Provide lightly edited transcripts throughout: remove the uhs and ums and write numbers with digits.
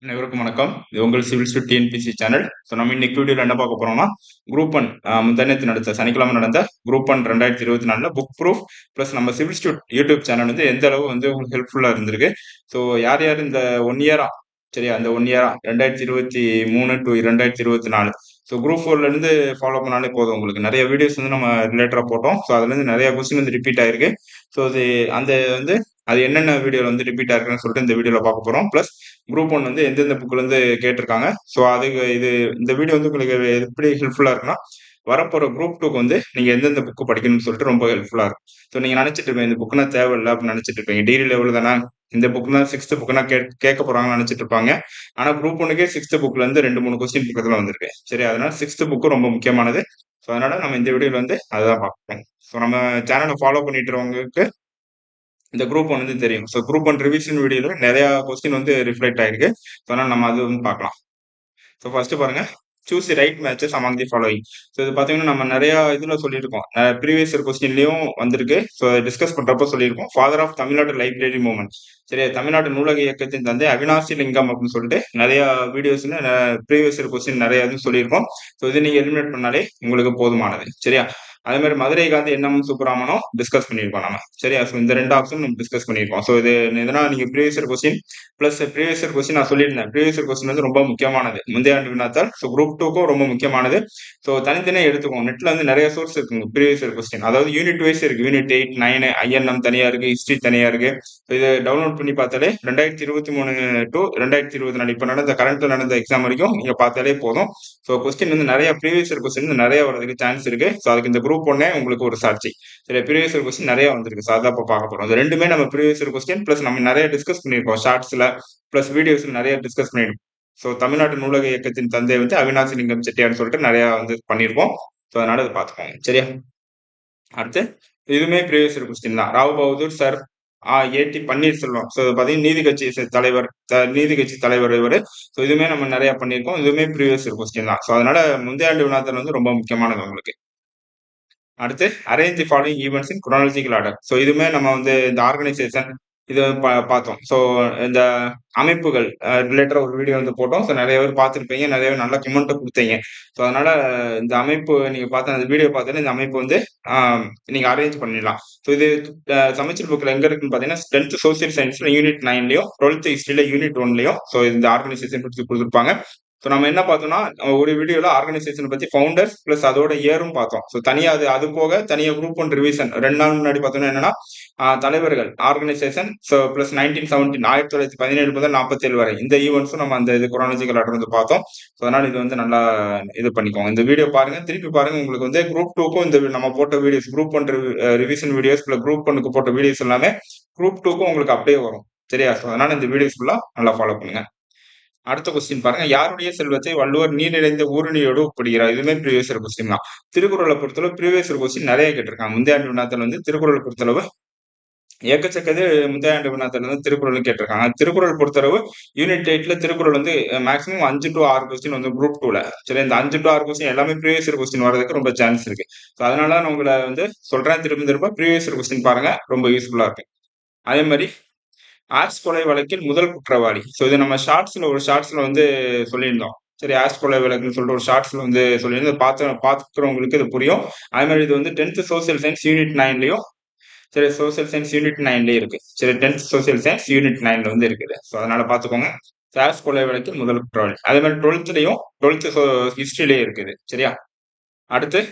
அனைவருக்கும் வணக்கம். இது உங்கள் Civil Stud TNPSC channel. So நம்ம இன்னைக்கு வீடியோவில் என்ன பார்க்க போறோம்னா, குரூப் ஒன் முந்தானேத்து நடந்த சனிக்கிழமை நடந்த group one 2024 book proof plus நம்ம சிவில் ஸ்டூட் யூடியூப் சேனல் வந்து எந்த அளவு வந்து உங்களுக்கு ஹெல்ப்ஃபுல்லா இருந்திருக்கு. ஸோ யார் யார் இந்த 1 இயரா சரியா அந்த 1 இயரா 2023 டு 2024 ஸோ குரூப் 4ல இருந்து ஃபாலோ பண்ணாலே போதும். உங்களுக்கு நிறைய வீடியோஸ் வந்து நம்ம ரிலேட்டடா போட்டோம். ஸோ அதுல இருந்து நிறைய கொஸ்டின் வந்து ரிப்பீட் ஆயிருக்கு. ஸோ அந்த வந்து அது என்னென்ன வீடியோல வந்து ரிப்பீட் ஆயிருக்குன்னு சொல்லிட்டு இந்த வீடியோல பார்க்க போறோம். பிளஸ் குரூப் ஒன் வந்து எந்தெந்த புக்ல இருந்து கேட்டிருக்காங்க. ஸோ அதுக்கு இந்த வீடியோ வந்து உங்களுக்கு எப்படி ஹெல்ப்ஃபுல்லா இருக்குன்னா, வரப்போற குரூப் டூக்கு வந்து நீங்க எந்தெந்த புக் படிக்கணும்னு சொல்லிட்டு ரொம்ப ஹெல்ப்ஃபுல்லா இருக்கும். ஸோ நீங்க நினைச்சிட்டு இருப்பீங்க இந்த புக்னா தேவையில்லை அப்படின்னு நினைச்சிட்டு இருப்பீங்க. டிகிரி லெவல் தானே, இந்த புக் தான் சிக்ஸ்த் புக்னா கேட்க போறாங்கன்னு நினைச்சிட்டு இருப்பாங்க. ஆனா குரூப் ஒன்னுக்கே சிக்ஸ்த் புக்ல இருந்து 2-3 கொஸ்டின் பக்கத்துல வந்திருக்கு. சரி, அதனால சிக்ஸ்த் புக்கு ரொம்ப முக்கியமானது. ஸோ அதனால நம்ம இந்த வீடியோல வந்து அதுதான் பார்ப்போம். ஸோ நம்ம சேனலை ஃபாலோ பண்ணிட்டு இருக்கவங்களுக்கு இந்த குரூப் ஒன் வந்து தெரியும். ஸோ குரூப் ஒன் ரிவிஷன் வீடியோல நிறைய கொஸ்டின் வந்து ரிஃப்ளெக்ட் ஆயிருக்கு. ஸோ அதனால நம்ம அது வந்து பார்க்கலாம். ஸோ ஃபர்ஸ்ட் பாருங்க, choose the right matches among the following. So இது பார்த்தீங்கன்னா நம்ம நிறைய இதுல சொல்லியிருக்கோம். ப்ரீவியஸ் இயர் கொஸ்டின்லயும் வந்திருக்கு. ஸோ டிஸ்கஸ் பண்றப்ப சொல்லியிருக்கோம். Father of Tamil Nadu library movement. சரி, தமிழ்நாடு நூலக இயக்கத்தின் தந்தை அவினாசி லிங்கம் அப்படின்னு சொல்லிட்டு நிறைய வீடியோஸ்ல ப்ரீவியஸ் இயர் கொஸ்டின் நிறைய இது சொல்லியிருக்கோம். ஸோ இது நீங்க எலிமினேட் பண்ணாலே உங்களுக்கு போதுமானது. சரியா, அதே மாதிரி மதுரை காந்தி என்எம் சுப்பராமனும் டிஸ்கஸ் பண்ணியிருக்கோம் நம்ம. சரியா, ஸோ இந்த 2 ஆப்ஷன் நம்ம டிஸ்கஸ் பண்ணியிருக்கோம். ஸோ இது எதனா நீங்க previous year question plus previous year question நான் சொல்லியிருந்தேன். ப்ரீவியஸ் இயர் கொஸ்டின் வந்து ரொம்ப முக்கியமானது. முந்தைய ஆண்டு வினாத்தாள். ஸோ குரூப் டூக்கும் ரொம்ப முக்கியமானது. ஸோ தனித்தனியாக எடுத்துக்கோங்க. நெட்ல வந்து நிறைய சோர்ஸ் இருக்குங்க ப்ரீவியஸ் இயர் கொஸ்டின். அதாவது யூனிட் வைஸ் இருக்கு. யூனிட் 8, 9, ஐஎன்எம் தனியா இருக்கு, ஹிஸ்டரி தனியா இருக்கு. இது டவுன்லோட் பண்ணி பார்த்தாலே 2023 டு 2024 இப்போ நடந்த கரண்ட்ல நடந்த எக்ஸாம் வரைக்கும் நீங்க பார்த்தாலே போதும். ஸோ கொஸ்டின் வந்து நிறைய ப்ரீவியஸ் இயர் கொஸ்டின் நிறைய வரதுக்கு சான்ஸ் இருக்கு. ஸோ அதுக்கு இந்த குரூப் ஒன்னே உங்களுக்கு ஒரு சாட்சி. சரி, ப்ரீவியஸ் இயர் கொஸ்டின் நிறைய வந்திருக்கு. ஸோ அதான் இப்போ பார்க்க போறோம். அது ரெண்டுமே நம்ம ப்ரீவியஸ் இயர் கொஸ்டின் பிளஸ் நம்ம நிறைய டிஸ்கஸ் பண்ணியிருக்கோம் ஷார்ட்ஸ்ல பிளஸ் வீடியோஸ்ல நிறைய டிஸ்கஸ் பண்ணியிருக்கோம். ஸோ தமிழ்நாட்டு நூலக இயக்கத்தின் தந்தை வந்து அவினாசி லிங்கம் செட்டியார்னு சொல்லிட்டு நிறைய வந்து பண்ணியிருக்கோம். ஸோ அதனால அதை பார்த்துக்கோங்க. சரியா, அடுத்து இதுவுமே ப்ரீவியஸ் இயர் கொஸ்டின் தான். ராவ் பகதூர் சார் ஏடி பன்னீர்செல்வம். ஸோ பார்த்தீங்கன்னா நீதி கட்சி தலைவர், நீதி கட்சி தலைவர் இவர். ஸோ இதுவுமே நம்ம நிறைய பண்ணியிருக்கோம். இதுவுமே ப்ரீவியஸ் இயர் கொஸ்டின் தான். ஸோ அதனால முந்தைய ஆண்டு வினாத்தாள் வந்து ரொம்ப முக்கியமானது உங்களுக்கு. அடுத்து arrange the following events in chronological order. So இதுவுமே நம்ம வந்து இந்த ஆர்கனைசேஷன் இது பார்த்தோம். ஸோ இந்த அமைப்புகள் ரிலேட்டடா ஒரு வீடியோ வந்து போட்டோம். ஸோ நிறைய பேர் பார்த்துருப்பீங்க, நிறைய பேர் நல்ல கமெண்ட்டும் கொடுத்தீங்க. ஸோ அதனால இந்த அமைப்பு நீங்க பார்த்த அந்த வீடியோ பார்த்தாலே இந்த அமைப்பு வந்து நீங்க அரேஞ்ச் பண்ணிடலாம். ஸோ இது சமச்சீர் புக்கில் எங்க இருக்குன்னு பார்த்தீங்கன்னா 10th சோசியல் சயின்ஸ்ல யூனிட் 9லயும் 12th ஹிஸ்டரியில யூனிட் 1லயும் ஸோ இந்த ஆர்கனைசேஷன் பற்றி கொடுத்துருப்பாங்க. ஸோ நம்ம என்ன பார்த்தோம்னா ஒரு வீடியோல ஆர்கனைசேஷன் பத்தி ஃபவுண்டர்ஸ் பிளஸ் அதோட இயரும் பார்த்தோம். ஸோ தனியா அது போக தனியா குரூப் ஒன் ரிவிஷன் 2 நாள் முன்னாடி பார்த்தோம்னா என்னன்னா தலைவர்கள் ஆர்கனைசேஷன் ஸோ பிளஸ் 1917 1917 முதல் 47 வரை இந்த ஈவெண்ட்ஸும் நம்ம அந்த இது குரோனாலஜிக்கல் ஆர்டர் வந்து பார்த்தோம். ஸோ அதனால இது வந்து நல்லா இது பண்ணிக்கோங்க. இந்த வீடியோ பாருங்க, திருப்பி பாருங்க. உங்களுக்கு வந்து குரூப் டூக்கும் இந்த நம்ம போட்ட videos group one revision videos plus group ஒன்னுக்கு போட்ட வீடியோஸ் எல்லாமே குரூப் டூக்கும் உங்களுக்கு அப்படியே வரும். சரியா, ஸோ அதனால இந்த வீடியோஸ் ஃபுல்லா நல்லா ஃபாலோ பண்ணுங்க. அடுத்த கொஸ்டின் பாருங்க, யாருடைய செல்வத்தை வள்ளுவர் நீர் நிறைந்த ஊருணியோடு ஒப்பிடுகிறார். இதுவுமே ப்ரீவியஸ் இயர் கொஸ்டின் தான். திருக்குறளை பொறுத்தளவு ப்ரீவியஸ் இயர் கொஸ்டின் நிறைய கேட்டிருக்காங்க. முந்தைய ஆண்டு வினாத்தாள் வந்து திருக்குறளை பொறுத்தளவு ஏக்கச்சக்கது. முந்தைய ஆண்டு வினாத்தாள் வந்து திருக்குறள் கேட்டிருக்காங்க. திருக்குறள் பொறுத்தளவு யூனிட் 8ல திருக்குறள் வந்து மேக்ஸிமம் 5 to 6 கொஸ்டின் வந்து குரூப் 2ல. சரி, இந்த 5 to 6 கொஸ்டின் எல்லாமே ப்ரீவியஸ் இயர் கொஸ்டின் வரதுக்கு ரொம்ப சான்ஸ் இருக்கு. ஸோ அதனால நான் உங்களை வந்து சொல்றேன், திரும்ப ப்ரீவியஸ் இயர் கொஸ்டின் பாருங்க, ரொம்ப யூஸ்ஃபுல்லா இருக்கு. அதே மாதிரி ஆஷ் கொலை வழக்கில் முதல் குற்றவாளி. ஸோ இது நம்ம ஷார்ட்ஸ்ல வந்து சொல்லியிருந்தோம். சரி, ஆஷ் கொலை வழக்குன்னு சொல்லிட்டு ஒரு ஷார்ட்ஸ்ல வந்து சொல்லியிருந்தோம். பார்த்துக்கிறவங்களுக்கு இது புரியும். அதே மாதிரி இது வந்து 10th சோசியல் சயின்ஸ் யூனிட் 9லயும் சரி சோசியல் சயின்ஸ் யூனிட் 9லயும் இருக்கு. சரி, 10th சோசியல் சயின்ஸ் யூனிட் 9ல வந்து இருக்குது. ஸோ அதனால பார்த்துக்கோங்க. ஆஷ் கொலை வழக்கில் முதல் குற்றவாளி. அதே மாதிரி 12th ஹிஸ்டரியிலேயே இருக்குது. சரியா, அடுத்து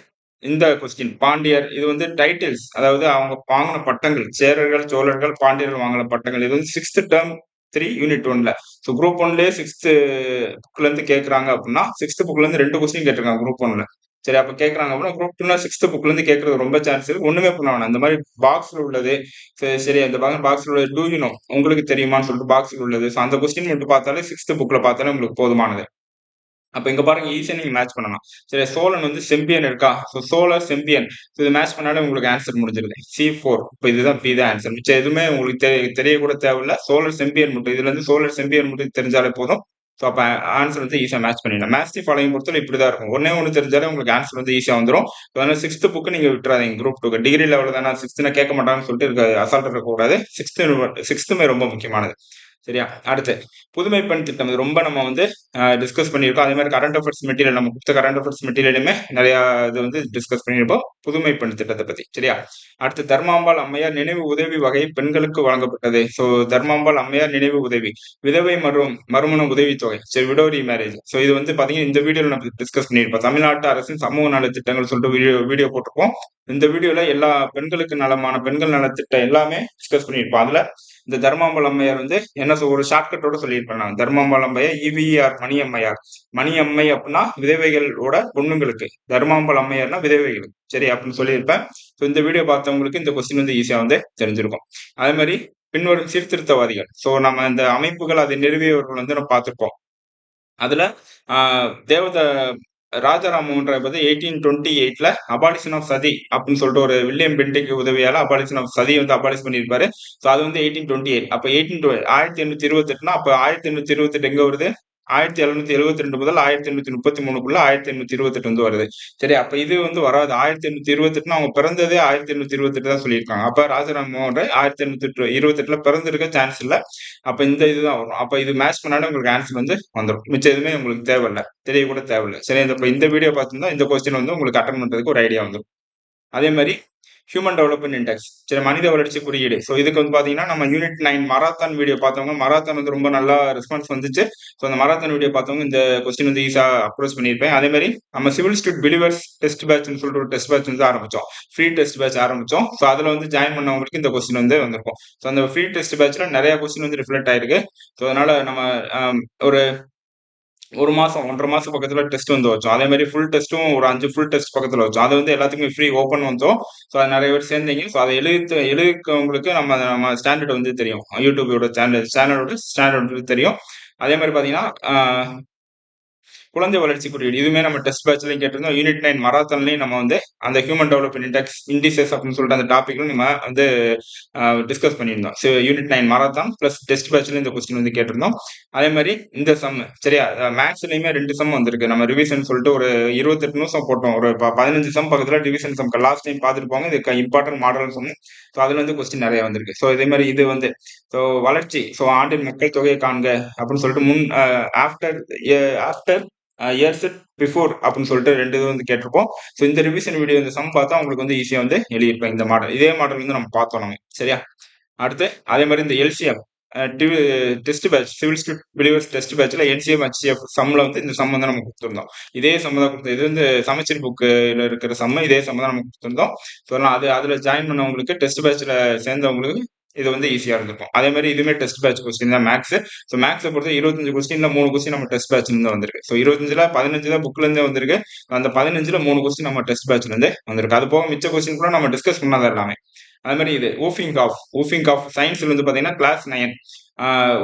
இந்த கொஸ்டின் பாண்டியர். இது வந்து டைட்டில்ஸ், அதாவது அவங்க வாங்கின பட்டங்கள், சேரர்கள், சோழர்கள், பாண்டியர்கள் வாங்கின பட்டங்கள். இது வந்து 6th term 3 யூனிட் 1ல. ஸோ குரூப் 1லயே 6th புக்ல இருந்து கேட்கறாங்க அப்படின்னா 6th புக்ல இருந்து 2 கொஸ்டின் கேட்டிருக்காங்க குரூப் 1ல. சரி, அப்ப கேட்கறாங்க அப்படின்னா குரூப் 2ல 6th புக்ல இருந்து கேட்கறது ரொம்ப சான்ஸ் இருக்கு. ஒண்ணுமே பண்ண வேணாம். இந்த மாதிரி பாக்ஸ்ல உள்ளது சரி அந்த பாக்ஸ்ல உள்ளது டூ யூ நோ உங்களுக்கு தெரியுமான்னு சொல்லிட்டு பாக்ஸ்ல உள்ளது. ஸோ அந்த கொஸ்டின் மட்டும் பார்த்தாலே 6th புக்ல பார்த்தாலே உங்களுக்கு போதுமானது. அப்ப இங்க பாருங்க, ஈஸியா நீங்க மேட்ச் பண்ணலாம். சரி, சோழன் வந்து செம்பியன் இருக்கா. ஸோ சோழர் செம்பியன் இது மேட்ச் பண்ணாலே உங்களுக்கு ஆன்சர் முடிஞ்சிருது. C4. இப்போ இதுதான் பி தான் ஆன்சர். மிச்சம் எதுவுமே உங்களுக்கு தெரிய கூட தேவையில்ல. சோழர் செம்பியன் மட்டும், இதுல இருந்து சோழர் செம்பியன் மட்டும் தெரிஞ்சாலே போதும். ஸோ அப்ப ஆன்சர் வந்து ஈஸியா மேட்ச் பண்ணிடலாம். மேட்ச் தி ஃபாலோயிங் பொறுத்தவரை இப்படிதான் இருக்கும். ஒன்னே ஒன்று தெரிஞ்சாலே உங்களுக்கு ஆன்சர் வந்து ஈஸியா வந்துடும். அதனால 6th புக்கு நீங்க விட்டுறாதீங்க. குரூப் 2 டிகிரி லெவலில் தானே 6th கேட்க மாட்டாங்கன்னு சொல்லிட்டு அசால்ட் இருக்கக்கூடாது. 6th 6th ரொம்ப முக்கியமானது. சரியா? அடுத்து புதுமை பெண் திட்டம். இது ரொம்ப நம்ம வந்து டிஸ்கஸ் பண்ணியிருக்கோம். அதே மாதிரி கரண்ட் அஃபேர்ஸ் மெட்டீரியல் நம்ம கொடுத்த கரண்ட் அஃபேர்ஸ் மெட்டீரியலுமே நிறைய இது வந்து டிஸ்கஸ் பண்ணியிருப்போம். புதுமை பெண் திட்டத்தை பத்தி. சரியா? அடுத்து தர்மாம்பாள் அம்மையார் நினைவு உதவி வகை பெண்களுக்கு வழங்கப்பட்டது. ஸோ தர்மாம்பாள் அம்மையார் நினைவு உதவி, விதவை மற்றும் மறுமண உதவித்தொகை, சரி விடோரி மேரேஜ். ஸோ இது வந்து பாத்தீங்கன்னா இந்த வீடியோல நம்ம டிஸ்கஸ் பண்ணியிருப்போம். தமிழ்நாட்டு அரசின் சமூக நல திட்டங்கள் சொல்லிட்டு வீடியோ போட்டிருப்போம். இந்த வீடியோல எல்லா பெண்களுக்கு நலமான பெண்கள் நலத்திட்டம் எல்லாமே டிஸ்கஸ் பண்ணியிருப்போம். அதுல இந்த தர்மாம்பாள் அம்மையார் வந்து என்ன ஒரு ஷார்ட்கட்டோட சொல்லியிருப்பேன் நான். தர்மாம்பாள் அம்மையார் இவிஆர் மணி அம்மையார். மணி அம்மை அப்படின்னா விதவைகளோட பொண்ணுங்களுக்கு, தர்மாம்பாள் அம்மையார்னா விதவைகளுக்கு. சரி அப்படின்னு சொல்லியிருப்பேன். ஸோ இந்த வீடியோ பார்த்தவங்களுக்கு இந்த கொஸ்டின் வந்து ஈஸியா வந்து தெரிஞ்சிருக்கும். அதே மாதிரி பின்வரும் சீர்திருத்தவாதிகள். ஸோ நம்ம இந்த அமைப்புகள் அதை நிறுவியவர்கள் வந்து நம்ம பார்த்திருப்போம். அதுல தேவத ராஜாராமன்ற 1828ல அபாலிஷன் ஆஃப் சதி அப்படின்னு சொல்லிட்டு ஒரு வில்லியம் பென்டிக் உதவியால அபாலிஷன் ஆஃப் சதி வந்து அபாலிஷ் பண்ணியிருப்பாரு. ஸோ அது வந்து 1828. அப்ப 1828னா அப்ப 1828 எங்க வருது? 1772 முதல் 1833க்குள்ள 1828 வந்து வருது. சரி, அப்ப இது வந்து வராது. 1828னா அவங்க பிறந்ததே 1828 தான் சொல்லியிருக்காங்க. அப்ப ராஜாராம் மோகன் ராய் 1828ல பிறந்திருக்க சான்ஸ் இல்ல. அப்ப இந்த இதுதான் வரும். அப்ப இது மேட்ச் பண்ணாலே உங்களுக்கு ஆன்சர் வந்து வந்துடும். மிச்சம் எதுவுமே உங்களுக்கு தேவையில்ல, தெரிய கூட தேவையில்ல. சரி, இந்த வீடியோ பார்த்திருந்தா இந்த கொஸ்டின் வந்து உங்களுக்கு அட்டன் பண்றதுக்கு ஒரு ஐடியா வந்துடும். அதே மாதிரி ஹியூமன் டெவலப்மெண்ட் இண்டெக்ஸ், சரி மனித வளர்ச்சி குறியீடு. ஸோ இதுக்கு வந்து பாத்தீங்கன்னா நம்ம யூனிட் 9 மராத்தான் வீடியோ பார்த்தவங்க, மராத்தான் வந்து ரொம்ப நல்லா ரெஸ்பான்ஸ் வந்துச்சு. ஸோ அந்த மராத்தான் வீடியோ பார்த்தவங்க இந்த கொஸ்டின் வந்து ஈஸியா அப்ரோச் பண்ணியிருப்பேன். அதே மாதிரி நம்ம சிவில் ஸ்டூட் பிலிவர்ஸ் டெஸ்ட் பேட்ச்னு சொல்லிட்டு ஒரு டெஸ்ட் பேட்ச் வந்து ஆரம்பிச்சோம். ஃப்ரீ டெஸ்ட் பேட்ச் ஆரம்பிச்சோம். ஸோ அதுல வந்து ஜாயின் பண்ணவங்களுக்கு இந்த கொஸ்டின் வந்து வந்திருக்கும். ஸோ அந்த ஃப்ரீ டெஸ்ட் பேட்ச்ல நிறைய கொஸ்டின் வந்து ரிஃப்ளெக்ட் ஆயிருக்கு. ஸோ அதனால நம்ம ஒரு 1 மாசம் 1.5 மாசம் பக்கத்துல டெஸ்ட் வந்து வச்சோம். அதே மாதிரி ஃபுல் டெஸ்ட்டும் ஒரு 5 ஃபுல் டெஸ்ட் பக்கத்துல வச்சோம். அது வந்து எல்லாத்துக்குமே ஃப்ரீ ஓப்பன் வந்தோம். ஸோ அது நிறைய பேர் சேர்ந்தீங்க. ஸோ அதை எழுதிக்கவங்களுக்கு நம்ம ஸ்டாண்டர்ட் வந்து தெரியும். யூடியூபோட சேனலோட ஸ்டாண்டர்ட் தெரியும். அதே மாதிரி பாத்தீங்கன்னா குழந்தை வளர்ச்சி குறியீடு இதுவுமே நம்ம டெஸ்ட் பேட்ச்லயும் கேட்டிருந்தோம். யூனிட் 9 மராத்தான்லயும் நம்ம வந்து அந்த ஹியூமன் டெவலப்மெண்ட் இண்டெக்ஸ் இண்டிசஸ் அப்படின்னு சொல்லிட்டு அந்த டாபிக்ல நம்ம வந்து டிஸ்கஸ் பண்ணியிருந்தோம். So unit 9 marathon plus test பேட்ச்ல இந்த கொஸ்டின் வந்து கேட்டிருந்தோம். அதே மாதிரி இந்த சம் சரியா, மேக்ஸ்லயுமே 2 சம் வந்திருக்கு. நம்ம ரிவிஷன் சொல்லிட்டு ஒரு 28 நிமிஷம் போட்டோம். ஒரு 15 சம் பக்கத்துல ரிவிஷன் சம் லாஸ்ட் டைம் பார்த்துட்டு போங்க. இது இம்பார்ட்டன்ட் மாடல் சம். ஸோ அதுல வந்து கொஸ்டின் நிறைய வந்திருக்கு. ஸோ இதே மாதிரி இது வந்து ஸோ வளர்ச்சி, ஸோ ஆண்டின் மக்கள் தொகையை காண்க அப்படின்னு சொல்லிட்டு முன் ஆஃப்டர் இயர்ஸ் பிஃபோர் அப்படின்னு சொல்லிட்டு 2 இது வந்து கேட்டிருப்போம். ஸோ இந்த ரிவிஷன் வீடியோ இந்த சம் பார்த்தா உங்களுக்கு வந்து ஈஸியா வந்து எழுதியிருப்பேன். இந்த மாடல் இதே மாடல் வந்து நம்ம பார்த்தோம் நம்ம. சரியா? அடுத்து அதே மாதிரி இந்த எல்சிஎம் டெஸ்ட் பேட்ச் சிவில் ஸ்டூட் பிலிவர்ஸ் டெஸ்ட் பேட்ச்ல என்சிஎம் ஹெச்சிஎஃப் சம்ல வந்து இந்த சம் வந்து நம்ம கொடுத்துருந்தோம். இதே சம் தான் கொடுத்தோம். இது வந்து சமச்சீர் புக்ல இருக்கிற சம். இதே சம் தான் நம்ம கொடுத்துருந்தோம். ஸோ அதுல ஜாயின் பண்ணவங்களுக்கு டெஸ்ட் பேட்ச்ல சேர்ந்தவங்களுக்கு இது வந்து ஈஸியா இருந்திருக்கும். அதே மாதிரி இதுவுமே டெஸ்ட் பேட்ச் கொஸ்டின் தான் மேக்ஸ். ஸோ மேக்ஸை பொறுத்த 25 கொஸ்டின்ல 3 கொஸ்டின் நம்ம டெஸ்ட் பேட்ச்ல இருந்து வந்திருக்கு. ஸோ 25ல 15 தான் புக்ல இருந்தே வந்திருக்கு. அந்த 15ல 3 கொஸ்டின் நம்ம டெஸ்ட் பேட்ச்ல இருந்து வந்திருக்கு. அது போக மிச்ச கொஸ்டின் கூட நம்ம டிஸ்கஸ் பண்ணாத எல்லாமே. அதே மாதிரி இது ஊஃபிங் ஆஃப் சயின்ஸ்ல வந்து பாத்தீங்கன்னா கிளாஸ் 9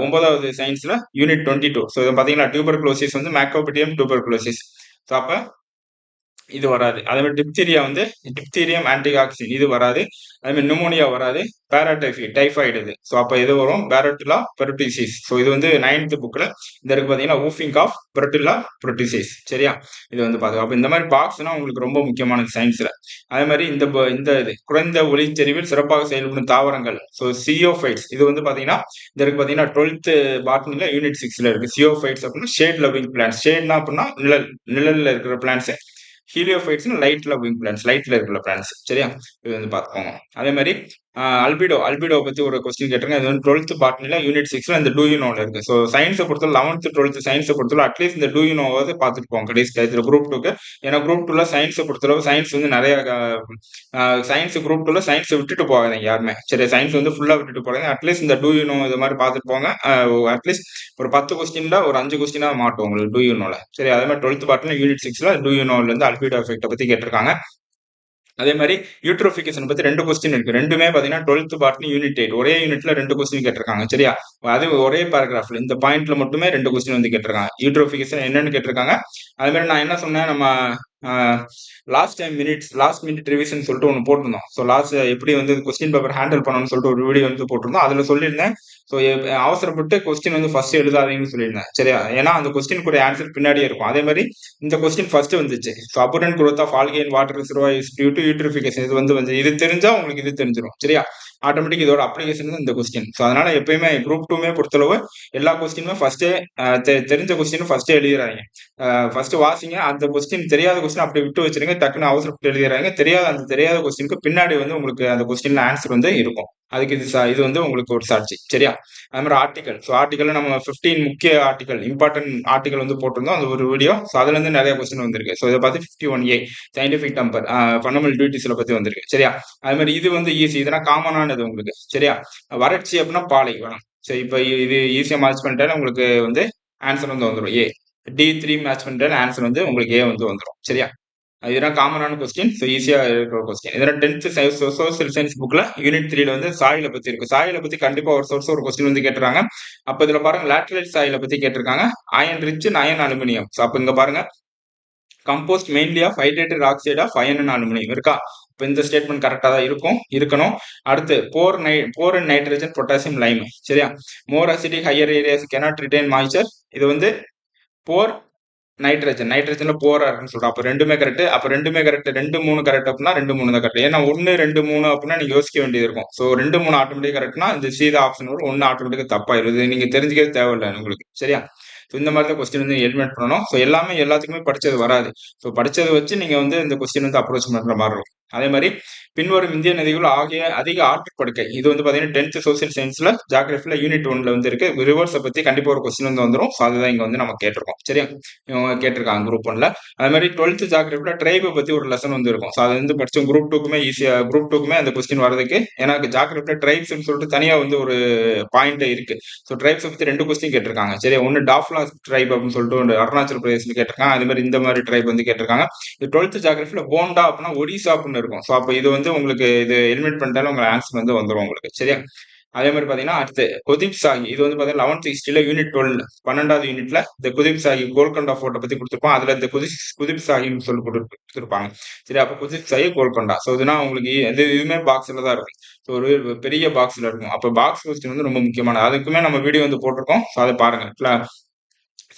9வது சயின்ஸ்ல யூனிட் 22. ஸோ இது பாத்தீங்கன்னா டியூபர்குலோசிஸ் வந்து மேக்கோபிட்டியம் டியூபர்குலோசிஸ். ஸோ அப்ப இது வராது. அதே மாதிரி டிப்தீரியா வந்து டிப்தீரியம் ஆன்டிகாக்சின் இது வராது. அதே மாதிரி நிமோனியா வராது. டைஃபாய்டு இது. ஸோ அப்ப இது வரும் பேரட்டுலா பெரோட்டிசிஸ். ஸோ இது வந்து 9th புக்ல இந்த இருக்கு பாத்தீங்கன்னா ஊஃபிங் ஆஃப் பெரோட்டுலா பெரோட்டிசிஸ். சரியா? இது வந்து பாத்துக்கோ. அப்ப இந்த மாதிரி பாக்ஸ்னா உங்களுக்கு ரொம்ப முக்கியமானது சயின்ஸ்ல. அதே மாதிரி இந்த இது குறைந்த ஒளிச்செறிவில் சிறப்பாக செயல்படும் தாவரங்கள். ஸோ சியோஃபைட்ஸ் இது வந்து பாத்தீங்கன்னா இந்த இருக்கு பாத்தீங்கன்னா 12th பாட்னில யூனிட் 6ல இருக்கு. சியோஃபைட்ஸ் அப்படின்னா ஷேட் லவ்விங் பிளான்ஸ். ஷேட்னா அப்படின்னா நிழல்ல இருக்கிற பிளான்ஸ். ஹீலியோஃபைட்ஸ் லைட்ல லவ்விங் பிளான்ஸ், லைட்ல இருக்கிற பிளான்ஸ். சரியா? இது வந்து பாத்துக்கோங்க. அதே மாதிரி அல்பிடோ பத்தி ஒரு கொஸ்டின் கேட்டிருங்க. இது வந்து 12th பாட்னில யூனிட் 6ல இந்த டூ யூ நோல இருக்கு. ஸோ சயின்ஸை பொறுத்தவரை 11th 12th சயின்ஸை பொறுத்தவரை அட்லீஸ்ட் இந்த டூ யூ நோவாவது பார்த்துட்டு போங்க கடைசி இதுல குரூப் 2க்கு. ஏன்னா குரூப் 2ல சயின்ஸை பொறுத்தளவு சயின்ஸ் வந்து நிறைய சயின்ஸ் குரூப் 2ல சயின்ஸை விட்டுட்டு போகாதீங்க யாருமே. சரி, சயின்ஸ் வந்து ஃபுல்லா விட்டுட்டு போகாதீங்க. அட்லீஸ்ட் இந்த டூ யூ நோ இது மாதிரி பார்த்துட்டு போங்க. அட்லீஸ்ட் ஒரு 10 கொஸ்டின்ல ஒரு 5 கொஸ்டினா மாட்டோம் உங்களுக்கு டூ யூ நோல. சரி, அதே மாதிரி 12th பாட்னில யூனிட் 6ல டூ யூ நோல இருந்து அல்பிடோ எஃபெக்ட் பத்தி கேட்டிருக்காங்க. அதே மாதிரி யூட்ரோபிகேஷன் பத்தி 2 கொஸ்டின் இருக்கு. ரெண்டுமே பாத்தீங்கன்னா 12th பாட்னி யூனிட் 8 ஒரே யூனிட்ல 2 கொஸ்டின் கேட்டிருக்காங்க. சரியா? அது ஒரே பேராகிராஃப்ல இந்த பாயிண்ட்ல மட்டுமே 2 கொஸ்டின் வந்து கேட்டிருக்காங்க. யூட்ரோபிகேஷன் என்னன்னு கேட்டிருக்காங்க. அதே மாதிரி நான் என்ன சொன்னேன், நம்ம லாஸ்ட் மினிட் ரிவிஷன் சொல்லிட்டு ஒன்று போட்டிருந்தோம். ஸோ லாஸ்ட் எப்படி வந்து கொஸ்டின் பேப்பர் ஹேண்டில் பண்ணணும்னு சொல்லிட்டு ஒரு வீடியோ வந்து போட்டிருந்தோம். அதுல சொல்லியிருந்தேன். ஸோ அவசரப்பட்டு கொஸ்டின் வந்து ஃபர்ஸ்ட் எழுதாதீங்கன்னு சொல்லியிருந்தேன். சரியா? ஏன்னா அந்த கொஸ்டின் கூட ஆன்சர் பின்னாடியே இருக்கும். அதே மாதிரி இந்த கொஸ்டின் ஃபர்ஸ்ட் வந்துச்சு. So abundant growth of algae in water reservoir is due to eutrophication. இது தெரிஞ்சா உங்களுக்கு இது தெரிஞ்சிடும். சரியா? ஆட்டோமேட்டிக் இதோட அப்ளிகேஷன் தான் இந்த கொஸ்டின். ஸோ அதனால எப்பயுமே குரூப் 2மே பொறுத்தளவு எல்லா கொஸ்டினுமே ஃபர்ஸ்ட்டே தெரிஞ்ச கொஸ்டின் ஃபர்ஸ்ட்டே எழுதிறாங்க. ஃபர்ஸ்ட் வாசிங்க. அந்த கொஸ்டின் தெரியாத கொஸ்டின் அப்படி விட்டு வச்சிருங்க. டக்குன்னு அவசரப்பட்டு எழுதிறாங்க. தெரியாத கொஸ்டினுக்கு பின்னாடி வந்து உங்களுக்கு அந்த கொஸ்டின்ல ஆன்சர் வந்து இருக்கும். அதுக்கு இது வந்து உங்களுக்கு ஒரு சாட்சி. சரியா? அது மாதிரி ஆர்டிகல். ஸோ ஆர்டிகல்ல நம்ம 15 முக்கிய ஆர்டிகல், இம்பார்ட்டன்ட் ஆர்டிகல் வந்து போட்டிருந்தோம். அது ஒரு வீடியோ. ஸோ அதுல இருந்து நிறைய கொஸ்டின் வந்திருக்கு. ஸோ இதை பார்த்து 51A சயின்டிபிக் டெம்பர், ஃபண்டமெண்டல் டியூட்டிஸ்ல பத்தி வந்திருக்கு. சரியா? அது மாதிரி இது வந்து ஈஸி. இதெல்லாம் காமனானது உங்களுக்கு. சரியா? வறட்சி அப்படின்னா பாலைவனம். சரி, இப்ப இது ஈஸியா மேட்ச் பண்ணிட்டாலும் உங்களுக்கு வந்து ஆன்சர் வந்து வந்துடும். ஏ D3 மேட்ச் பண்ணிட்டாலும் ஆன்சர் வந்து உங்களுக்கு ஏ வந்து வந்துடும். சரியா? இதெல்லாம் காமனான கொஸ்டின். ஸோ ஈஸியா இருக்கிற கொஸ்டின். இதெல்லாம் 10th சோசியல் சயின்ஸ் புக்ல யூனிட் 3ல வந்து சாயில பத்தி இருக்கு. சாயில பத்தி கண்டிப்பா ஒரு கொஸ்டின் வந்து கேட்டுறாங்க. அப்ப இதுல பாருங்க லேட்டரல் சாயில பத்தி கேட்டிருக்காங்க. Iron rich iron aluminium. So அப்ப இங்க பாருங்க composed mainly of hydrated oxide of iron and aluminium இருக்கா? இப்போ இந்த ஸ்டேட்மெண்ட் கரெக்டாக தான் இருக்கணும். அடுத்து poor and nitrogen potassium lime. சரியா? More acidic higher areas cannot retain moisture. இது வந்து போர் நைட்ரஜன்ல போரா இருக்குன்னு சொல்றோம். அப்ப ரெண்டுமே கரெக்ட். அப்ப ரெண்டுமே கரெக்ட். 2, 3 கரெக்ட் அப்படின்னா 2, 3 தான் கரெக்ட். ஏன்னா 1, 2, 3 அப்படின்னா நீங்க யோசிக்க வேண்டியது இருக்கும். ஸோ 2, 3 ஆட்டோமேட்டிக் கரெக்ட்னா இந்த சி தான் ஆப்ஷன் வரும். 1 ஆட்டோமேட்டிக்கா தப்பாயிருது. நீங்க தெரிஞ்சுக்கவே தேவையில்லை உங்களுக்கு. சரியா? ஸோ இந்த மாதிரி தான் கொஸ்டின் வந்து எலிமினேட் பண்ணணும். ஸோ எல்லாமே எல்லாத்துக்குமே படிச்சது வராது. ஸோ படிச்சதை வச்சு நீங்க வந்து இந்த கொஸ்டின் வந்து அப்ரோச் பண்ற மாதிரி இருக்கும். அதே மாதிரி பின்வரும் இந்திய நதிகள் ஆகிய அதிக ஆற்றுப்படுக்கை. இது வந்து பாத்தீங்கன்னா 10th சோசியல் சயின்ஸ்ல ஜியோகிராஃபில யூனிட் 1ல வந்து இருக்கு. ரிவர்ஸை பத்தி கண்டிப்பா ஒரு கொஸ்டின் வந்து வந்துடும். ஸோ அதுதான் இங்க வந்து நம்ம கேட்டிருக்கோம். சரியா? இவங்க கேட்டிருக்காங்க குரூப் 1ல. அதே மாதிரி 12th ஜியோகிராஃபில ட்ரைபை பத்தி ஒரு லெசன் வந்து இருக்கும். ஸோ அது வந்து படிச்சோம். குரூப் 2க்குமே அந்த கொஸ்டின் வரதுக்கு. ஏன்னா ஜியோகிராஃபில ட்ரைப்ஸ்னு சொல்லிட்டு தனியா வந்து ஒரு பாயிண்ட் இருக்கு. ஸோ ட்ரைப்ஸ் பத்தி 2 கொஸ்டின் கேட்டிருக்காங்க. சரியா? ஒன்னு டாஃப்லா ட்ரைப் அப்படின்னு சொல்லிட்டு ஒரு அருணாச்சல் பிரதேசல கேட்டிருக்காங்க. அதே மாதிரி இந்த மாதிரி ட்ரைப் வந்து கேட்டிருக்காங்க. இது 12th ஜியோகிராஃபில போண்டா அப்படின்னா ஒடிசா அப்படின்னு இருக்கும். ஸோ அப்போ இது வந்து உங்களுக்கு இது எலிமினேட் பண்ணிட்டாலும் உங்களுக்கு ஆன்சர் வந்து வந்துடும் உங்களுக்கு. சரியா? அதே மாதிரி பாத்தீங்கன்னா அடுத்து குதிப் சாகி. இது வந்து பாத்தீங்கன்னா 11th ஹிஸ்டரியில யூனிட் 12 12வது யூனிட்ல இந்த குதிப் சாகி கோல்கொண்டா ஃபோர்ட்டை பத்தி கொடுத்துருப்பான். அதுல இந்த குதிப் சாகின்னு சொல்லி கொடுத்துருப்பாங்க. சரி, அப்ப குதிப் சாகி கோல்கொண்டா. ஸோ இதுனா உங்களுக்கு இதுவுமே பாக்ஸ்ல தான் இருக்கும். ஸோ ஒரு பெரிய பாக்ஸ்ல இருக்கும். அப்ப பாக்ஸ் கொஸ்டின் வந்து ரொம்ப முக்கியமானது. அதுக்குமே நம்ம வீடியோ வந்து போட்டிருக்கோம். ஸோ அதை பாருங்க.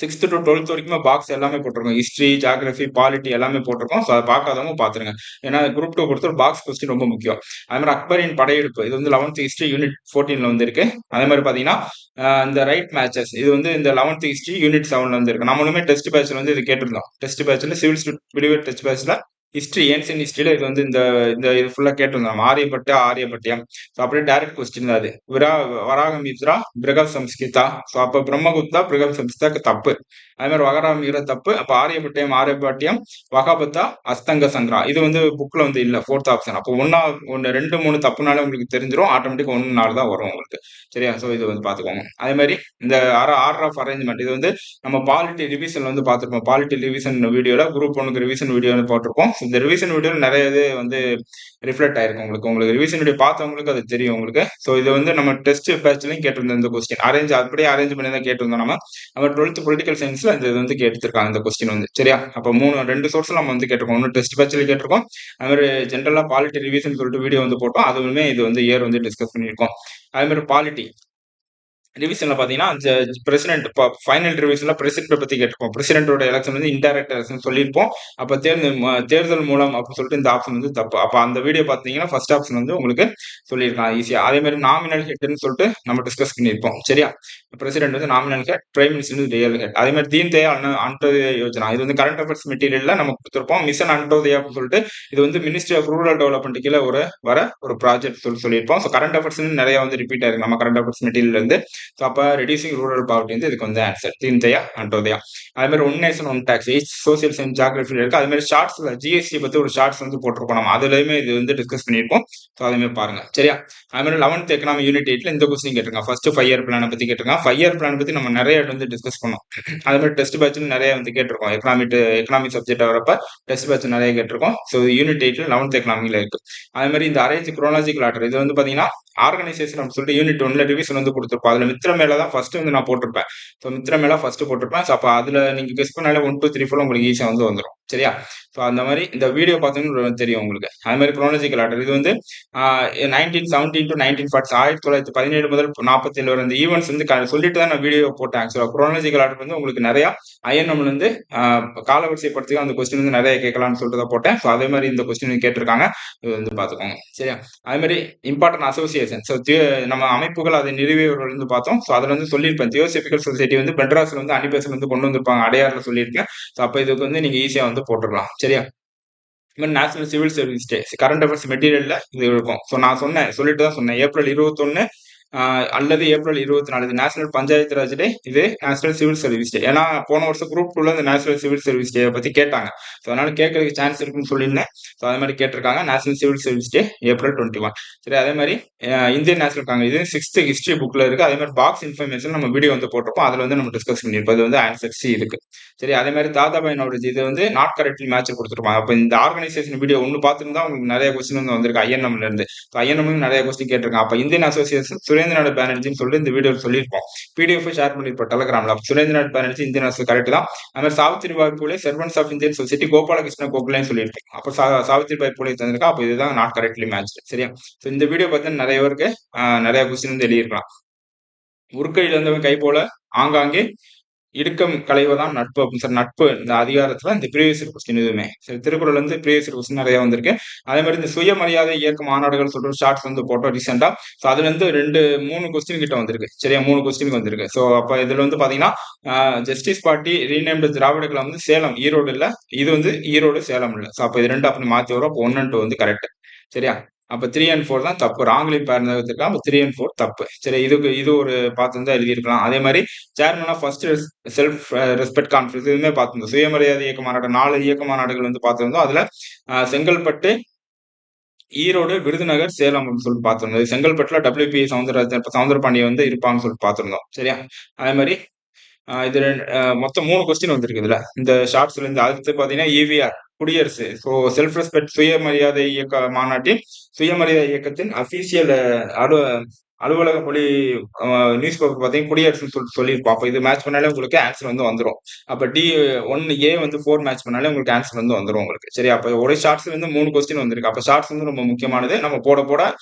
6th to 12th வரைக்குமே பாக்ஸ் எல்லாமே போட்டிருக்கோம். ஹிஸ்டரி, ஜியோகிராஃபி, பாலிட்டி எல்லாமே போட்டிருக்கோம். ஸோ அதை பார்க்காதவங்க பாத்துருங்க. ஏன்னா குரூப் 2 பொறுத்த பாக்ஸ் கொஸ்டின் ரொம்ப முக்கியம். அதே மாதிரி அக்பரின் படையெடுப்பு. இது வந்து 11th ஹிஸ்டரி யூனிட் 14ல வந்து இருக்கு. அதே மாதிரி பாத்தீங்கன்னா இந்த ரைட் மேட்சஸ். இது வந்து இந்த 11th ஹிஸ்டரி யூனிட் 7ல வந்து இருக்கு. நம்மளுமே டெஸ்ட் பேட்ச்ல வந்து இது கேட்டிருந்தோம். டெஸ்ட் பேட்ச்ல சிவில் பிரிவேட் டெஸ்ட் பேட்ச்ல ஹிஸ்டரி ஏன்சியன் ஹிஸ்டரியில இது வந்து இந்த இந்த இது ஃபுல்லா கேட்டிருந்தோம். ஆரியப்பட்டியம். ஸோ அப்படியே டைரக்ட் கொஸ்டின் தான் அது. வராகமித்ரா பிருகத் சம்ஸ்கிருதா. ஸோ அப்ப பிரம்மகுப்தா பிருகத் சம்ஸ்கிருதா தப்பு. அதே மாதிரி வகராமிகிற தப்பு. அப்ப ஆரியப்பட்டியம் வகாபத்தா அஸ்தங்க சங்கரா. இது வந்து புக்ல வந்து இல்ல 4th ஆப்ஷன். அப்போ 1 2 3 தப்புனால உங்களுக்கு தெரிஞ்சிடும். ஆட்டோமேட்டிக் 1 4 தான் வரும் உங்களுக்கு. சரியா? ஸோ இது வந்து பாத்துக்கோங்க. அதே மாதிரி இந்த ஆர்டர் ஆஃப் அரேஞ்ச்மெண்ட். இது வந்து நம்ம பாலிட்டி ரிவிஷன் வந்து பார்த்திருப்போம். பாலிட்டி ரிவிஷன் வீடியோல குரூப் 1க்கு ரிவிஷன் வீடியோ போட்டிருப்போம். இந்த ரிவிஷன் வீடியோல நிறைய இது வந்து ரிஃப்ளெக்ட் ஆயிருக்கும் உங்களுக்கு ரிவிஷன் வீடியோ பார்த்தவங்களுக்கு அது தெரியும் உங்களுக்கு. ஸோ இது வந்து நம்ம டெஸ்ட் பேட்ச்லயும் கேட்டிருந்தோம் இந்த கொஸ்டின். அப்படியே அரேஞ்ச் பண்ணி தான் கேட்டிருந்தோம் நம்ம. 12th பொலிட்டிக்கல் சயின்ஸ்ல இது வந்து கேட்டிருக்காங்க இந்த கொஸ்டின் வந்து. சரியா? அப்போ 2 சோர்ஸ்ல நம்ம வந்து கேட்டிருக்கோம். ஒன்னு டெஸ்ட் பேட்ச்ல கேட்டிருக்கோம். அது மாதிரி ஜென்ரலா பாலிட்டி ரிவிஷன் சொல்லிட்டு வீடியோ வந்து போட்டோம். அதுவுமே இது வந்து இயர் வந்து டிஸ்கஸ் பண்ணியிருக்கோம். அதே மாதிரி பாலிட்டி ரிவிஷன்ல பாத்தீங்கன்னா பிரசிடென்ட் ஃபைனல் ரிவிஷன்ல பிரசிடென்ட் பத்தி கேட்டிருப்போம். பிரசிடென்டோட எலெக்ஷன் வந்து இன்டைரக்ட் எலெக்ஷன் சொல்லியிருப்போம். அப்ப தேர்தல் மூலம் அப்படின்னு சொல்லிட்டு இந்த ஆப்ஷன் வந்து தப்பு. அப்ப அந்த வீடியோ பாத்தீங்கன்னா ஃபர்ஸ்ட் ஆப்ஷன் வந்து உங்களுக்கு சொல்லியிருக்காங்க ஈஸியா. அதே மாதிரி நாமினல் ஹெட்னு சொல்லிட்டு நம்ம டிஸ்கஸ் பண்ணியிருப்போம். சரியா? பிரசிடென்ட் வந்து நாமினல் ஹெட், பிரைம் மினிஸ்டர் வந்து ரியல் ஹெட். அதே மாதிரி தீன் தயாள் அண்டோதயா யோஜனா. இது வந்து கரண்ட் அஃபேர்ஸ் மெட்டீரியல்ல நம்ம கொடுத்திருப்போம். மிஷன் அண்டோதயா அப்படின்னு சொல்லிட்டு இது வந்து மினிஸ்ட்ரி ஆஃப் ரூரல் டெவலப்மெண்ட் கீழே வர ஒரு ப்ராஜெக்ட் சொல்லியிருப்போம். ஸோ கரண்ட் அஃபேர்ஸ் நிறைய வந்து ரிப்பீட் ஆயிருக்கு நம்ம கரண்ட் அஃபேர்ஸ் மெட்டீரியல் இருந்து. ஸோ அப்ப ரெடியூசிங் ரூரல் பாவர்ட்டி வந்து இதுக்கு வந்து ஆன்சர் தீன்தயா அண்டோதயா. அதே மாதிரி one nation one tax social science ஜியோகிராஃபில இருக்கு. அதே மாதிரி ஷார்ட்ஸ்ல ஜிஎஸ்டி பத்தி ஒரு ஷார்ட்ஸ் வந்து போட்டிருப்போம் நம்ம. அதுலயுமே இது வந்து டிஸ்கஸ் பண்ணியிருப்போம். ஸோ அதே மாதிரி பாருங்க. சரியா? அதே மாதிரி 11th எக்கனாமி யூனிட் 8ல இந்த கொஸ்டின் கேட்டிருக்காங்க. ஃபர்ஸ்ட் 5 இயர் பிளான பத்தி கேட்டிருக்காங்க. 5 இயர் பிளான் பத்தி நம்ம நிறைய வந்து டிஸ்கஸ் பண்ணோம். அதே மாதிரி டெஸ்ட் பேட்ச்ல நிறைய வந்து கேட்டிருக்கோம். எக்கனாமி சப்ஜெக்ட் வரப்ப டெஸ்ட் பேட்ச் நிறைய கேட்டிருக்கோம். ஸோ யூனிட் 8ல 11th எக்கனாமில இருக்கு. அதே மாதிரி இந்த அரேஞ்ச் குரோனாலஜிக்கல் ஆர்டர். இது வந்து பாத்தீங்கன்னா ஆர்கனைசேஷன் அப்படின்னு சொல்லிட்டு யூனிட் 1ல ரிவிஷன் வந்து கொடுத்திருப்போம். அதுல மித்திர மேல தான் ஃபர்ஸ்ட் வந்து நான் போட்டிருப்பேன். ஸோ மித்திர மேல ஃபர்ஸ்ட் போட்டிருப்பேன். ஸோ அப்ப அதுல நீங்க கெஸ் பண்ணாலே 1 2 3 4 உங்களுக்கு ஈஸியா வந்து வந்துடும். சரியா? ஸோ அந்த மாதிரி இந்த வீடியோ பார்த்தீங்கன்னா தெரியும் உங்களுக்கு. அது மாதிரி குரோனாலஜிக்கல் ஆர்டர் இது வந்து 1917 to 1940 1917 முதல் 47 வரை இந்த ஈவெண்ட்ஸ் வந்து சொல்லிட்டு தான் நான் வீடியோ போட்டேன். ஆக்சுவலா குரோனாலஜிக்கல் ஆர்டர் வந்து உங்களுக்கு நிறைய ஐஎன்எம்ல இருந்து காலவரிசைப்படுத்தி அந்த கொஸ்டின் வந்து நிறைய கேட்கலாம்னு சொல்லிட்டு தான் போட்டேன். ஸோ அதே மாதிரி இந்த கொஸ்டின் கேட்டிருக்காங்க. இது வந்து பார்த்துக்கோங்க. சரியா? அதே மாதிரி இம்பார்ட்டன்ட் அசோசியேஷன். ஸோ நம்ம அமைப்புகள் அதை நிறுவியவர்கள் வந்து பார்த்தோம். ஸோ அதில் வந்து சொல்லியிருப்பேன். தியோசபிக்கல் சொசைட்டி வந்து மெட்ராஸ்ல வந்து அனிபேஸ்ல வந்து கொண்டு வந்திருப்பாங்க. அடையாறுல சொல்லியிருக்கேன். ஸோ அப்போ இதுக்கு வந்து நீங்க ஈஸியா வந்து போட்டுடலாம். சரியா? இது மாதிரி national civil service day current affairs மெட்டீரியல்ல இது இருக்கும். ஸோ நான் சொல்லிட்டு தான் சொன்னேன். ஏப்ரல் 21 அல்லது ஏப்ரல் 24 இது நேஷனல் பஞ்சாயத்து ராஜ் டே, இது நேஷனல் சிவில் சர்வீஸ் டே. ஏன்னா போன வருஷம் குரூப் 2ல இந்த நேஷனல் சிவில் சர்வீஸ் டே பத்தி கேட்டாங்க. ஸோ அதனால கேட்கறதுக்கு சான்ஸ் இருக்குன்னு சொல்லியிருந்தேன். ஸோ அதே மாதிரி கேட்டிருக்காங்க. நேஷனல் சிவில் சர்வீஸ் டே ஏப்ரல் 21. சரி, அதே மாதிரி இந்தியன் நேஷனல் காங்கிரஸ் இது 6th ஹிஸ்டரி புக்ல இருக்கு. அதே மாதிரி பாக்ஸ் இன்ஃபர்மேஷன் நம்ம வீடியோ வந்து போட்டிருப்போம். அதுல வந்து நம்ம டிஸ்கஸ் பண்ணியிருப்போம். அது வந்து ஆன்சர் சி இருக்கு. சரி, அதே மாதிரி தாதாபாய் நவ்ரோஜி இது வந்து நாட் கரெக்ட்லி மேட்ச் கொடுத்துருப்பாங்க. அப்போ இந்த ஆர்கனைசேஷன் வீடியோ ஒன்று பார்த்துருந்தா உங்களுக்கு நிறைய கொஸ்டின் வந்து வந்திருக்கு ஐஎன்எம்ல இருந்து. ஐஎன்எம் நிறைய கொஸ்டின் கேட்டிருக்காங்க. அப்போ இந்தியன் அசோசியேஷன் சுரேந்திரநாத் பானர்ஜின்னு சொல்லிட்டு இந்த வீடியோ சொல்லியிருப்போம். பிடிஎஃப் ஷேர் பண்ணிருப்போம் டெலகிராம்ல. சுரேந்திரநாத் பானர்ஜி இந்தியன் அரசு கரெக்ட் தான். அது மாதிரி Savitribai Phule servants of Indian society Gopalakrishna கோகுலேன்னு சொல்லியிருக்கேன். அப்போ சாவித்திரிபாய் பூலே தந்திருக்கா. அப்போ இதுதான் நாட் கரெக்ட்லி மேட்ச். சரியா? ஸோ இந்த வீடியோ பார்த்தீங்கன்னா நிறைய பேருக்கு நிறைய கொஸ்டின் வந்து எழுதியிருக்கலாம். உருக்கையில் இருந்தவன் கை போல ஆங்காங்கே இடுக்கம் களைவதான் நட்பு அப்படின்னு சார். நட்பு இந்த அதிகாரத்துல இந்த ப்ரீவியஸ் கொஸ்டின் இதுவுமே சரி, திருக்குறள் வந்து ப்ரீவியஸ் கொஸ்டின் நிறைய வந்திருக்கு. அதே மாதிரி இந்த சுயமரியாதை இயக்க மாநாடுகள் சொல்ற ஷார்ட்ஸ் வந்து போட்டோம் ரீசெண்டா. ஸோ அதுல இருந்து 3 கொஸ்டின் கிட்ட வந்திருக்கு. சரியா? 3 கொஸ்டின் வந்திருக்கு. ஸோ அப்ப இதுல வந்து பாத்தீங்கன்னா justice party renamed Dravida Kazhagam வந்து சேலம் ஈரோடு இல்ல, இது வந்து ஈரோடு சேலம் இல்ல. ஸோ அப்ப இது 2 அப்படி மாத்தி வரும். அப்போ 1 and 2 வந்து கரெக்ட். சரியா? அப்ப 3 and 4 தான் தப்பு. ராங்லி பேர்ந்திருக்கான். அப்ப 3 and 4 தப்பு. சரி, இது ஒரு பார்த்து எழுதியிருக்கலாம். அதே மாதிரி chairman of first self respect conference இதுவுமே பார்த்திருந்தோம். சுயமரியாதை இயக்க மாநாடு 4 இயக்க மாநாடுகள் வந்து பார்த்திருந்தோம். அதுல செங்கல்பட்டு, ஈரோடு, விருதுநகர், சேலம் சொல்லிட்டு பார்த்திருந்தோம். செங்கல்பட்டுல WP சவுந்தரபாண்டியன் வந்து இருப்பாங்கன்னு சொல்லிட்டு பார்த்திருந்தோம். சரியா? அதே மாதிரி இது மொத்தம் 3 கொஸ்டின் வந்திருக்கு இதுல. இந்த ஷார்ட்ஸ்ல இருந்து அடுத்து பாத்தீங்கன்னா EVR குடியரசு. ஸோ செல்ஃப் ரெஸ்பெக்ட் சுயமரியாதை இயக்க மாநாட்டில் சுயமரியாதை இயக்கத்தின் அபிஷியல் அலுவலக மொழி நியூஸ் பேப்பர் பார்த்தீங்கன்னா குடியரசுன்னு சொல்லிட்டு சொல்லியிருப்போம். அப்போ இது மேட்ச் பண்ணாலே உங்களுக்கு ஆன்சர் வந்து வந்துடும். அப்போ D1A வந்து 4 மேட்ச் பண்ணாலே உங்களுக்கு ஆன்சர் வந்து வந்துடும் உங்களுக்கு. சரி, அப்போ ஒரு ஷார்ட்ஸ்ல இருந்து 3 கொஸ்டின் வந்திருக்கு. அப்போ ஷார்ட்ஸ் வந்து ரொம்ப முக்கியமானது. நம்ம போட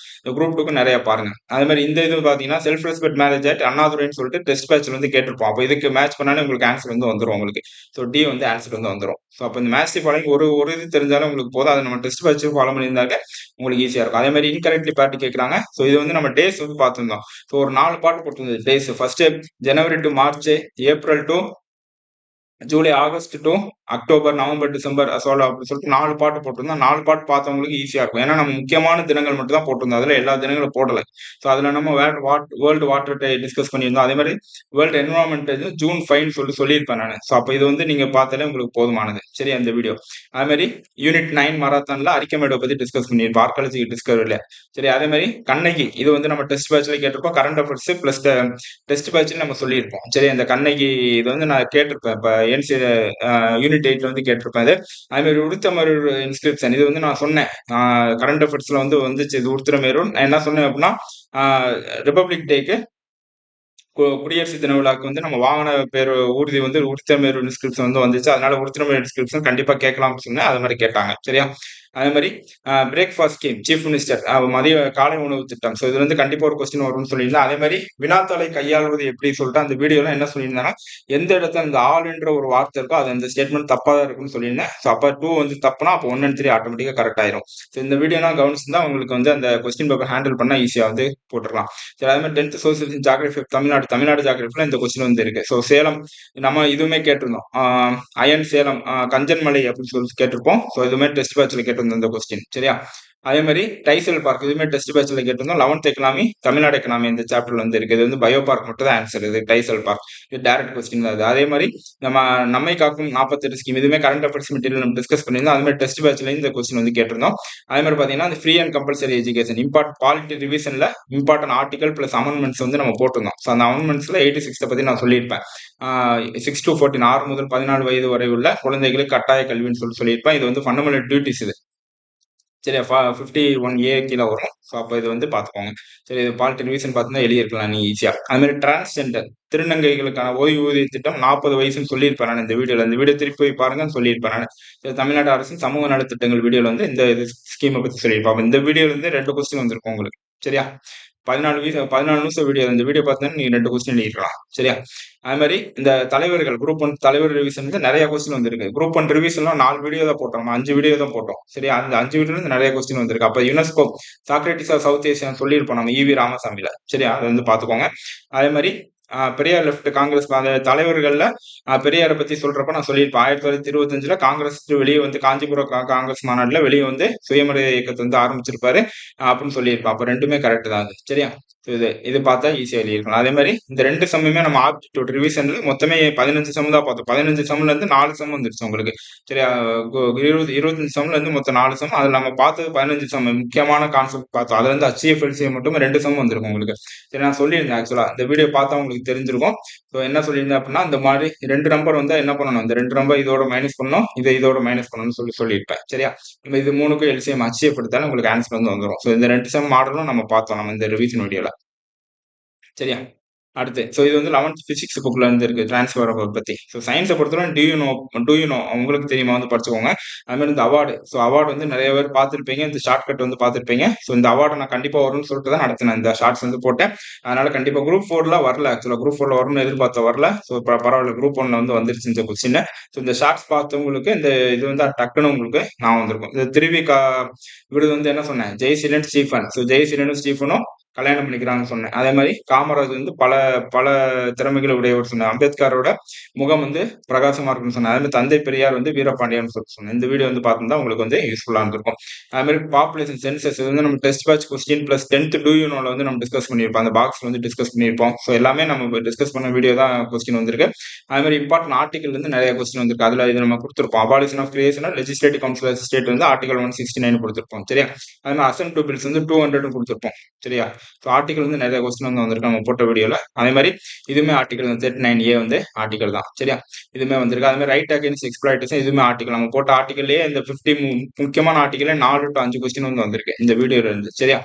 குரூப் 2க்கு நிறைய பாருங்க. அதே மாதிரி இந்த இது பார்த்தீங்கன்னா செல்ஃப் ரெஸ்பெக்ட் மேரேஜ் ஆக்ட் அண்ணாதுரைன்னு சொல்லிட்டு டெஸ்ட் பேட்ச்ல வந்து கேட்டிருப்போம். அப்போ இதுக்கு மேட்ச் பண்ணாலே உங்களுக்கு ஆன்சர் வந்து வந்துடும் உங்களுக்கு. ஸோ D வந்து ஆன்சர் வந்து வந்துடும். ஸோ அப்போ இந்த மேட்ச் ஃபாலோயிங் ஒரு இது தெரிஞ்சாலும் உங்களுக்கு போதும். அதை நம்ம டெஸ்ட் பேட்ச் ஃபாலோ பண்ணியிருந்தாக்க உங்களுக்கு ஈஸியா இருக்கும். அதே மாதிரி இன்கரெக்ட்லி பார்ட்டி கேட்கறாங்க. ஸோ இது வந்து நம்ம டேஸ் வந்து பார்த்துருந்தோம். ஸோ ஒரு 4 பாட்டு போட்டிருந்தது days. First January to March, April to July, August to October, November, December அப்படின்னு சொல்லிட்டு 4 பாட்டு போட்டிருந்தோம். 4 பாட்டு பார்த்தவங்களுக்கு ஈஸியா இருக்கும். ஏன்னா நம்ம முக்கியமான தினங்கள் மட்டும் தான் போட்டிருந்தோம். அதுல எல்லா தினங்களும் போடல. ஸோ அதுல நம்ம வேர்ல்டு வாட்டர் டே டிஸ்கஸ் பண்ணியிருந்தோம். அதே மாதிரி வேர்ல்டு என்வரான்மெண்ட் டே ஜூன் 5 சொல்லியிருப்பேன் நான். ஸோ அப்போ இது வந்து நீங்க பார்த்தாலே உங்களுக்கு போதுமானது. சரி, அந்த வீடியோ. அதே மாதிரி யூனிட் 9 மராத்தான்ல அரிக்கமேடை பத்தி டிஸ்கஸ் பண்ணியிருப்போம். ஆர்காலஜி டிஸ்கவரியில. சரி, அதே மாதிரி கண்ணகி இது வந்து நம்ம டெஸ்ட் பேட்ச்ல கேட்டிருப்போம். கரண்ட் அஃபேர்ஸ் பிளஸ் டெஸ்ட் பேட்ச்ல நம்ம சொல்லியிருப்போம். சரி, அந்த கண்ணகி இது வந்து நான் கேட்டிருப்பேன். இப்ப யூனிட் 8ல வந்து கேட்டிருப்பேன். அதே மாதிரி உடுத்தமரூர் இன்ஸ்கிரிப்ஷன் இது வந்து நான் சொன்னேன். கரண்ட் அஃபேர்ஸ்ல வந்து வந்துச்சு இது உடுத்தமரூர். நான் என்ன சொன்னேன் அப்படின்னா ரிபப்ளிக் டேக்கு குடியரசு தின விழாக்கு வந்து நம்ம வாகன பேர் ஊர்தி வந்து உறுத்தமேரு இன்ஸ்கிரிப்ஷன் வந்து வந்துச்சு. அதனால உறுத்தமேரு இன்ஸ்கிரிப்ஷன் கண்டிப்பா கேட்கலாம்னு சொன்னேன். அது மாதிரி கேட்டாங்க. சரியா? அதே மாதிரி பிரேக்ஃபாஸ்ட் ஸ்கீம் சீஃப் மினிஸ்டர் மதிய காலை உணவு திட்டம். ஸோ இதுல வந்து கண்டிப்பா ஒரு கொஸ்டின் வரும்னு சொல்லியிருந்தேன். அதே மாதிரி வினாத்தாளை கையாளுவது எப்படி சொல்லிட்டு அந்த வீடியோல என்ன சொல்லியிருந்தாங்கன்னா எந்த இடத்துல இந்த ஆளுன்ற ஒரு வார்த்தை இருக்கோ அது அந்த ஸ்டேட்மெண்ட் தப்பா தான் இருக்குன்னு சொல்லியிருந்தேன். ஸோ அப்ப 2 வந்து தப்புனா அப்போ 1 and 3 ஆட்டோமேட்டிக்கா கரெக்ட் ஆயிரும். ஸோ இந்த வீடியோ நான் கவனிச்சிருந்தா உங்களுக்கு வந்து அந்த கொஸ்டின் பேப்பர் ஹேண்டில் பண்ணா ஈஸியா வந்து போட்டுடலாம். சரி, அதே மாதிரி 10th சோசியல் ஜியோகிராஃபி தமிழ்நாடு ஜியோகிராஃபில இந்த கொஸ்டின் வந்து இருக்கு. ஸோ சேலம் நம்ம இதுவுமே கேட்டிருந்தோம். அயன் சேலம் கஞ்சன்மலை அப்படின்னு சொல்லி கேட்டிருப்போம். ஸோ இதுவுமே டெஸ்ட் பேட்ச்ல கேட்டிருந்தோம் இந்த கொஸ்டின். சரியா? அதே மாதிரி டைசல் பார்க் இதுவுமே டெஸ்ட் பேட்ச்ல கேட்டிருந்தோம். 11th எக்கனாமி தமிழ்நாடு எக்கனாமி இந்த சாப்டர்ல வந்து இருக்கு. இது வந்து பயோ பார்க் மட்டும் தான் ஆன்சர். இது டைசல் பார்க் இது டைரக்ட் கொஸ்டின் தான். அதே மாதிரி நம்மை காக்கும் 48 ஸ்கீம் இதுவுமே கரண்ட் அஃபேர்ஸ் மெட்டீரியல் நம்ம டிஸ்கஸ் பண்ணியிருந்தோம். அதே மாதிரி டெஸ்ட் பேட்ச்ல இந்த கொஸ்டின் வந்து கேட்டிருந்தோம். அதே மாதிரி பாத்தீங்கன்னா அந்த free and compulsory education polity ரிவிஷன்ல இம்பார்ட்டன்ட் ஆர்டிகல் பிளஸ் அமெண்ட்மெண்ட்ஸ் வந்து நம்ம போட்டிருந்தோம். ஸோ அந்த அமெண்ட்மெண்ட்ஸ்ல 86 பத்தி நான் சொல்லியிருப்பேன். 6 to 14 6 முதல் 14 வயது வரை உள்ள குழந்தைகளுக்கு கட்டாய கல்வின்னு சொல்லியிருப்பேன். இது வந்து ஃபண்டமெண்டல் டியூட்டிஸ். இது சரியா? 51A கீழ வரும். ஸோ அப்ப இது வந்து பார்த்துக்கோங்க. சரி, இது பாலிட்டி ரிவிஷன் பார்த்தீங்கன்னா எழுதியிருக்கலாம் நீங்க ஈஸியா. அது மாரி டிரான்ஸ்ஜெண்டர் திருநங்கைகளுக்கான ஓய்வூதிய திட்டம் 40 வயசுன்னு சொல்லியிருப்பேன் நானு இந்த வீடியோல. இந்த வீடியோ திருப்பி போய் பாருங்கன்னு சொல்லியிருப்பேன் நானு. இது தமிழ்நாடு அரசின் சமூக நலத்திட்டங்கள் வீடியோல வந்து இந்த இது ஸ்கீம பத்தி சொல்லியிருப்பேன். அப்ப இந்த வீடியோல இருந்து 2 கொஸ்டின் வந்திருக்கும் உங்களுக்கு. சரியா? 14 நிமிஷம் வீடியோ. இந்த வீடியோ பார்த்தீங்கன்னா நீங்க 2 கொஸ்டின் எழுதிக்கலாம். சரியா? அது மாரி இந்த தலைவர்கள் குரூப் 1 தலைவர் ரிவிஷன் வந்து நெறைய கொஸ்டின் வந்திருக்கு. குரூப் 1 ரிவிஷன்ல 4 வீடியோ தான் போட்டோம். நம்ம 5 வீடியோ தான் போட்டோம். சரியா? அந்த 5 வீடியோல இருந்து நெறைய கொஸ்டின் வந்திருக்கு. அப்ப யுனெஸ்கோ சாக்ரட்டிஸ் ஆஃப் சவுத் ஏசியான்னு சொல்லியிருப்போம் நம்ம ஈவி ராமசாமில. சரியா? அத வந்து பார்த்துக்கோங்க. அதே மாரி பெரியார் லெஃப்ட் காங்கிரஸ் அந்த தலைவர்கள்ல பெரியார பத்தி சொல்றப்ப நான் சொல்லியிருப்பேன். 1925ல காங்கிரஸ் வெளிய வந்து காஞ்சிபுரம் காங்கிரஸ் மாநாடுல வெளிய வந்து சுயமரியாதை இயக்கத்த வந்து ஆரம்பிச்சிருப்பாரு. அப்படின்னு சொல்லியிருப்பேன். அப்ப 2மே கரெக்ட் தான் அது. சரியா? இது இது பார்த்தா ஈஸியா எழுதிருக்கலாம். அதே மாரி இந்த 2 சம்முமே நம்ம ஆப்டிட்யூட் ரிவிஷன்ல மொத்தமே 15 சம் தான் பார்த்தோம். 15 சம்ல இருந்து 4 சம் வந்துருச்சு உங்களுக்கு. சரியா? 25 சம்ல இருந்து மொத்தம் 4 சம். அதுல நம்ம பார்த்தது 15 சம் முக்கியமான கான்செப்ட் பார்த்தோம். அதுல இருந்து HCF, LCM மட்டும் 2 சம் வந்திருக்கும் உங்களுக்கு. சரி, நான் சொல்லியிருந்தேன் ஆக்சுவலா. இந்த வீடியோ பார்த்தா உங்களுக்கு தெரிஞ்சிருக்கும். ஸோ என்ன சொல்லியிருந்தேன் அப்படின்னா, இந்த மாரி 2 நம்பர் வந்தா என்ன பண்ணணும்? இந்த 2 நம்பர் இதோட மைனஸ் பண்ணணும். இத இதோட மைனஸ் பண்ணணும்னு சொல்லியிருப்பேன். சரியா? நம்ம இது 3க்கும் LCM HCF எடுத்தாலும் உங்களுக்கு ஆன்சர் வந்து வந்துரும். ஸோ இந்த 2 சம் மாடலும் நம்ம பார்த்தோம் நம்ம இந்த ரிவிஷன் வீடியோல. சரியா? அடுத்து. ஸோ இது வந்து 11த் பிசிக்ஸ் புக்ல இருந்து இருக்கு. டிரான்ஸ்ஃபர் பத்தி. ஸோ சயன்ஸ பொறுத்தவரை டூ யூ நோ உங்களுக்கு தெரியுமா வந்து படிச்சுக்கோங்க. அது மாரி இந்த அவார்டு. ஸோ அவார்டு வந்து நெறைய பேர் பார்த்திருப்பீங்க. இந்த ஷார்ட்கட் வந்து பார்த்திருப்பீங்க. ஸோ இந்த அவார்ட நான் கண்டிப்பா வரும்னு சொல்லிட்டு தான் நடத்தினேன். இந்த ஷார்ட்ஸ் வந்து போட்டேன். அதனால கண்டிப்பா குரூப் 4ல வரல. ஆக்சுவலா குரூப் 4ல வரும்னு எதிர்பார்த்தேன் வரல. ஸோ பரவால்ல. குரூப் 1ல வந்து வந்துருச்சு இந்த கொஸ்டின். ஸோ இந்த ஷார்ட்ஸ் பார்த்தவங்களுக்கு இந்த இது வந்து டக்குனு உங்களுக்கு ஞாபகம் வந்திருக்கும். இந்த திருவிக விருது வந்து என்ன சொன்னேன்? ஜெயசீலன், ஸ்டீஃபன். ஸோ ஜெயசீலனும் ஸ்டீஃபனும் கல்யாணம் பண்ணிக்கிறாங்கன்னு சொன்னேன். அதே மாரி காமராஜ் வந்து பல பல திறமைகள் உடையவர் சொன்னேன். அம்பேத்கரோட முகம் வந்து பிரகாசமா இருக்குன்னு சொன்னேன். அதே மாரி தந்தை பெரியார் வந்து வீரபாண்டியன்னு சொல்லிட்டு சொன்னேன். இந்த வீடியோ வந்து பார்த்திருந்தா உங்களுக்கு வந்து யூஸ்ஃபுல்லா இருந்திருக்கும். அது மாரி பாப்புலேஷன் சென்சஸ் இது வந்து நம்ம test batch question plus 10th do you நோல வந்து நம்ம டிஸ்கஸ் பண்ணியிருப்போம். அந்த பாக்ஸ்ல வந்து டிஸ்கஸ் பண்ணியிருப்போம். ஸோ எல்லாமே நம்ம டிஸ்கஸ் பண்ண வீடியோ தான் கொஸ்டின் வந்திருக்கு. அது மாரி இம்பார்ட்டன்ட் ஆர்டிகல் வந்து நெறைய கொஸ்டின் வந்திருக்கு. அதுல இது நம்ம குடுத்திருப்போம். Abolition of creation legislative council of state வந்து ஆர்டிகல் 169 குடுத்திருப்போம். சரியா? அது மாரி அசெண்ட் டூ பில்ஸ் வந்து 200 குடுத்திருப்போம். சரியா? ஸோ ஆர்டிகல் வந்து நெறைய கொஸ்டின் வந்து வந்திருக்கு நம்ம போட்ட வீடியோல. அதே மாரி இதுவுமே ஆர்டிகல் 39A வந்து ஆர்டிகல் தான். சரியா? இதுவுமே வந்திருக்கு. அதே மாரி ரைட் அகைன்ஸ்ட் எக்ஸ்ப்ளாய்டேஷன் இதுவுமே ஆர்டிகல். நம்ம போட்ட ஆர்டிகல்லயே இந்த 50 முக்கியமான ஆர்டிகல்ல 4 to 5 கொஸ்டின் வந்து வந்திருக்கு இந்த வீடியோல இருந்து. சரியா?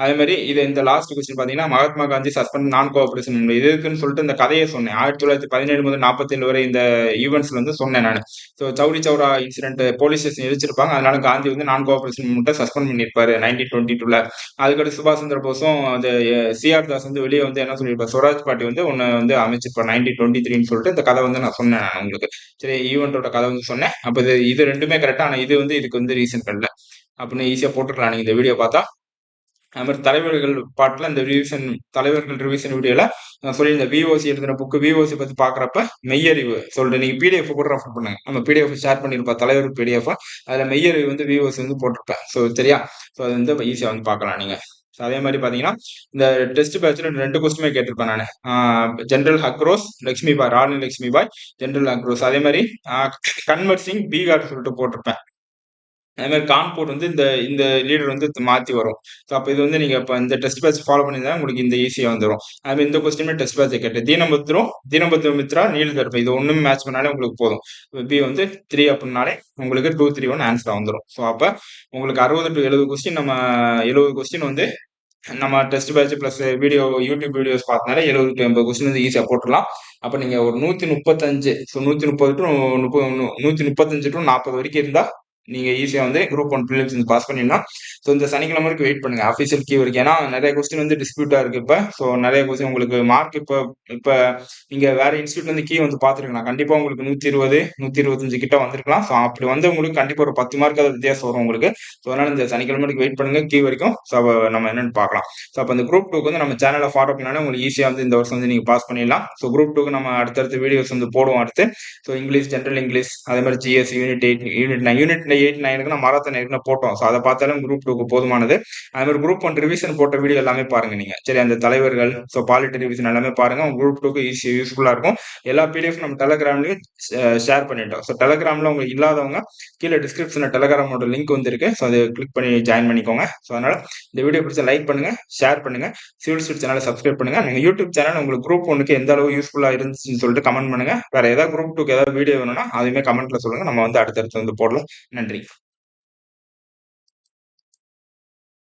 அதே மாரி இது இந்த லாஸ்ட் கொஸ்டின் பார்த்தீங்கன்னா, மகாத்மா காந்தி சஸ்பெண்ட் நான் கோஆப்பரேஷன் இது எதுக்குன்னு சொல்லிட்டு இந்த கதைய சொன்னேன். 1917 முதல் 47 வரை இந்த ஈவென்ட்ஸ்ல வந்து சொன்னேன் நானு. ஸோ சௌரி சௌரா இன்சிடென்ட் போலீஸ் ஸ்டேஷன் எரிச்சிருப்பாங்க. அதனால காந்தி வந்து நான் கோஆப்பரேஷன் மூவ்மெண்ட்ட சஸ்பெண்ட் பண்ணியிருப்பாரு 1922ல. அதுக்கடுத்து சுபாஷ் சந்திர போஸும் அந்த சிஆர் தாஸ் வந்து வெளியே வந்து என்ன சொல்லியிருப்பார்? ஸ்வராஜ் பார்ட்டி வந்து ஒண்ணு வந்து அமைச்சிருப்பார் 1923ன்னு சொல்லிட்டு இந்த கதை வந்து நான் சொன்னேன் நான் உங்களுக்கு. சரி, ஈவென்ட்டோட கதை வந்து சொன்னேன். அப்ப இது 2மே கரெக்ட்டா. ஆனா இது வந்து இதுக்கு வந்து ரீசன் இல்ல. அப்படின்னு ஈஸியா போட்டுக்கலாம் நீங்க இந்த வீடியோ பார்த்தா. அது மாரி தலைவர்கள் பார்ட்ல இந்த தலைவர்கள் ரிவிஷன் வீடியோல நான் சொல்லியிருந்தேன். விஓசி எழுதின புக் விஓசி பத்தி பார்க்குறப்ப மெய்யறிவு சொல்றேன். நீங்க பிடிஎஃப் கூட ரெஃபர் பண்ணுங்க. நம்ம பிடிஎஃப் ஷேர் பண்ணியிருப்போம் தலைவர் பிடிஎஃப். அதுல மெய்யறிவு வந்து விஓசி வந்து போட்டிருப்பேன். ஸோ சரியா? ஸோ அது வந்து ஈஸியா வந்து பார்க்கலாம் நீங்க. ஸோ அதே மாரி பார்த்தீங்கன்னா, இந்த டெஸ்ட் பேட்ச்ல 2 கொஸ்டினுமே கேட்டிருப்பேன் நானு. ஜெனரல் அக்ரோஸ், லட்சுமி பாய், ராணி லட்சுமி பாய், ஜெனரல் அக்ரோஸ். அதே மாரி கன்வர் சிங் பீகார் சொல்லிட்டு போட்டிருப்பேன். அதே மாரி கான்பூர் வந்து இந்த இந்த லீடர் வந்து மாத்தி வரும். ஸோ அப்ப இது வந்து நீங்க இப்ப இந்த டெஸ்ட் பேட்ச் ஃபாலோ பண்ணியிருந்தா உங்களுக்கு இந்த ஈஸியா வந்துரும். அது மாரி இந்த கொஸ்டினுமே டெஸ்ட் பேட்ச் கேட்டேன். தீனபத்ரு மித்ரா, நீல் தர்பை இது ஒண்ணுமே மேட்ச் பண்ணாலே உங்களுக்கு போதும். பி வந்து 3 அப்படின்னாலே உங்களுக்கு 2, 3, 1 ஆன்சரா வந்துரும். ஸோ அப்ப உங்களுக்கு 60 to 70 கொஸ்டின் 70 கொஸ்டின் வந்து நம்ம test batch plus YouTube videos பார்த்தனால 70 to 80 கொஸ்டின் வந்து ஈஸியா போட்டுறலாம். அப்ப நீங்க ஒரு 135 ஸோ 130 to 135 to 40 வரைக்கும் இருந்தா நீங்க ஈஸியா வந்து குரூப் 1 பிலிம்ஸ் வந்து பாஸ் பண்ணிடலாம். ஸோ இந்த சனிக்கிழமை வரைக்கும் வெயிட் பண்ணுங்க. அஃபிஷியல் கீ வரைக்கும். ஏன்னா நெறைய கொஸ்டின் வந்து டிஸ்பியூட்டா இருக்கு இப்ப. ஸோ நெறைய கொஸ்டின் உங்களுக்கு மார்க் இப்ப இப்ப நீங்க வேற இன்ஸ்டியூட்ல இருந்து கீ வந்து பார்த்துருக்கலாம். கண்டிப்பா உங்களுக்கு 120, 125 கிட்ட வந்திருக்கலாம். ஸோ அப்படி வந்தவங்களுக்கு கண்டிப்பா ஒரு 10 மார்க் வித்தியாசம் வரும் உங்களுக்கு. ஸோ அதனால இந்த சனிக்கிழமை வரைக்கும் வெயிட் பண்ணுங்க கீ வரைக்கும். ஸோ நம்ம என்னன்னு பார்க்கலாம். ஸோ அப்ப இந்த குரூப் 2க்கு வந்து நம்ம சேனலை ஃபாலோ பண்ணாலே உங்களுக்கு ஈஸியா வந்து இந்த வருஷம் வந்து நீங்க பாஸ் பண்ணிடலாம். ஸோ குரூப் 2க்கு நம்ம அடுத்தடுத்த வீடியோஸ் வந்து போடுவோம் அடுத்து. ஸோ இங்கிலீஷ், ஜென்ரல் இங்கிலீஷ், அதே மாதிரி ஜிஎஸ், யூனிட் 8, யூனிட் 8, 9க்கு நம்ம மாரத்தான் ஏற்கனவே போட்டோம். ஸோ அதை பார்த்தாலும் குரூப் 2க்கு போதுமானது. அதே மாதிரி குரூப் 1 ரிவிஷன் போட்ட வீடியோ எல்லாமே பாருங்க நீங்க. சரி, அந்த தலைவர்கள், ஸோ பாலிட்டி ரிவிஷன் எல்லாமே பாருங்க. உங்க குரூப் 2க்கு யூஸ்ஃபுல்லா இருக்கும். எல்லா பிடிஎஃப் நம்ம டெலகிராம்லயும் ஷேர் பண்ணிட்டோம். ஸோ டெலகிராம்ல உங்களுக்கு இல்லாதவங்க கீழே டிஸ்கிரிப்ஷன்ல டெலகிராமோட லிங்க் வந்துருக்கு. ஸோ அதை கிளிக் பண்ணி ஜாயின் பண்ணிக்கோங்க. ஸோ அதனால இந்த வீடியோ பிடிச்ச லைக் பண்ணுங்க, ஷேர் பண்ணுங்க, சிவில் ஸ்டூட் சேனலை சப்ஸ்கிரைப் பண்ணுங்க. நீங்க யூடியூப் சேனல் உங்களுக்கு குரூப் 1க்கு எந்த அளவு யூஸ்ஃபுல்லா இருந்துச்சுன்னு சொல்லிட்டு கமெண்ட் பண்ணுங்க. வேற ஏதாவது குரூப் 2க்கு ஏதாவது வீடியோ வேணும்னா அதையுமே கமெண்ட்ல சொல்லுங்க. நம்ம வந்து அடுத்தடுத்து வந்து போடலாம். நன்றி.